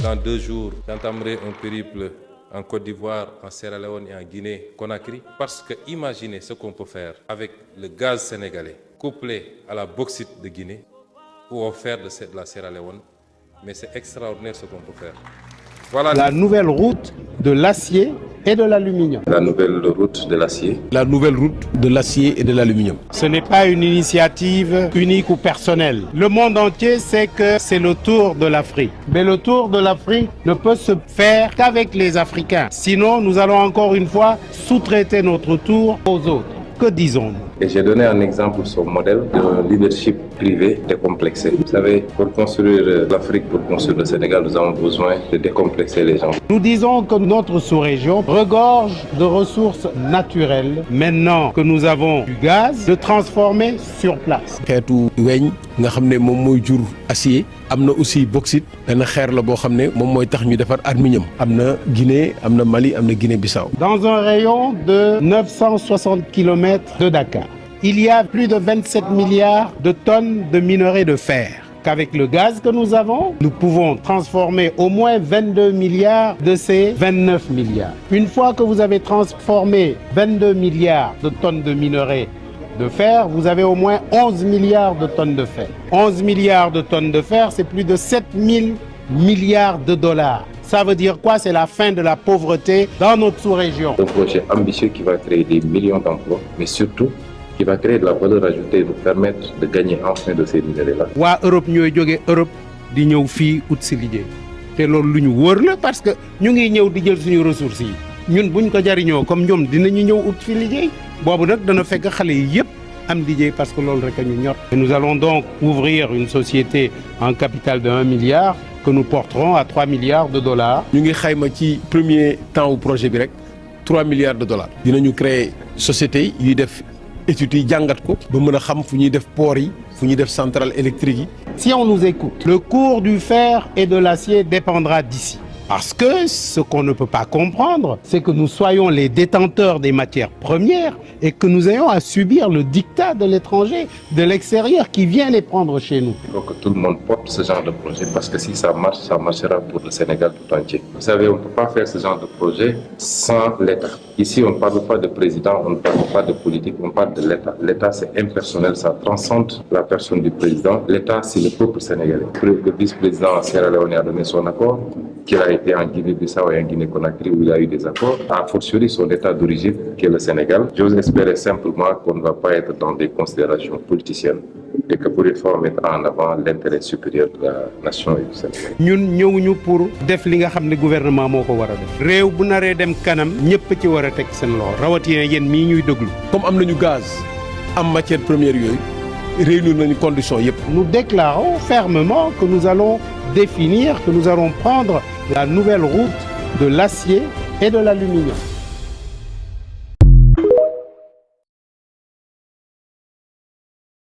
Dans 2 jours, j'entamerai un périple en Côte d'Ivoire, en Sierra Leone et en Guinée-Conakry. Parce que imaginez ce qu'on peut faire avec le gaz sénégalais, couplé à la bauxite de Guinée ou offert de la Sierra Leone. Mais c'est extraordinaire ce qu'on peut faire. Voilà la nouvelle route de l'acier et de l'aluminium. La nouvelle route de l'acier. La nouvelle route de l'acier et de l'aluminium. Ce n'est pas une initiative unique ou personnelle. Le monde entier sait que c'est le tour de l'Afrique. Mais le tour de l'Afrique ne peut se faire qu'avec les Africains. Sinon, nous allons encore une fois sous-traiter notre tour aux autres. Que disons-nous? Et j'ai donné un exemple sur le modèle de leadership privé décomplexé. Vous savez, pour construire l'Afrique, pour construire le Sénégal, nous avons besoin de décomplexer les gens. Nous disons que notre sous-région regorge de ressources naturelles. Maintenant que nous avons du gaz, de transformer sur place. xeetu weñ nga xam ne moom mooy jur acier am na aussi bauxite benn xeer la boo xam ne moom mooy tax ñu defar aluminium am na Guinée am na Mali am na Guinée-Bissau. Dans un rayon de 960 km de Dakar, il y a plus de 27 milliards de tonnes de minerais de fer. Qu'avec le gaz que nous avons, nous pouvons transformer au moins 22 milliards de ces 29 milliards. Une fois que vous avez transformé 22 milliards de tonnes de minerais de fer, vous avez au moins 11 milliards de tonnes de fer. 11 milliards de tonnes de fer, c'est plus de 7 000 milliards de dollars. Ça veut dire quoi? C'est la fin de la pauvreté dans notre sous-région. Un projet ambitieux qui va créer des millions d'emplois, mais surtout qui va créer de la valeur ajoutée et nous permettre de gagner enfin de ces minéraux-là. waa Europe ñooy jóge Europe di ñëw fii ut si liggéey te loolu lu ñu wóor la parce que ñu ngi ñëw di jël suñu ressources yi ñun buñ ko jariñoo comme ñoom dinañu ñëw ut fi liggéey boobu nag dana fekk xale yi yëpp am liggéey parce que loolu rek a ñu ñor. Nous allons donc ouvrir une société en capital de 1 milliard que nous porterons à 3 milliards de dollars. ñu ngi xayma ci premier temps wu projet bi rek 3 milliards de dollars. dinañu créer société yuy def études yi jàngat ko ba mën a xam fu ñuy def port yi fu ñuy def centrale électrique yi. Si on nous écoute, le cours du fer et de l'acier dépendra d'ici. Parce que ce qu'on ne peut pas comprendre, c'est que nous soyons les détenteurs des matières premières et que nous ayons à subir le diktat de l'étranger, de l'extérieur qui vient les prendre chez nous. Il faut que tout le monde porte ce genre de projet parce que si ça marche, ça marchera pour le Sénégal tout entier. Vous savez, on ne peut pas faire ce genre de projet sans l'État. Ici, on ne parle pas de président, on ne parle pas de politique, on parle de l'État. L'État, c'est impersonnel, ça transcende la personne du président. L'État, c'est le peuple sénégalais. Le vice-président Sierra Leone a donné son accord, qu'il a été en Guinée-Bissau et en Guinée-Conakry où il a eu des accords, a fortiori son état d'origine qui est le Sénégal. J'ose espérer simplement qu'on ne va pas être dans des considérations politiciennes et que pour une fois mettre en avant l'intérêt supérieur de la nation et du Sénégal. ñun ñëwuñu pour def li nga xam ne gouvernement moo ko war a def. réew bu naree dem kanam ñëpp ci war a teg seen loxo rawatina yéen mii ñuy déglu. comme am nañu gaz am matière première yooyu réunir nañu conditions yëpp. Nous déclarons fermement que nous allons définir, que nous allons prendre la nouvelle route de l'acier et de l'aluminium.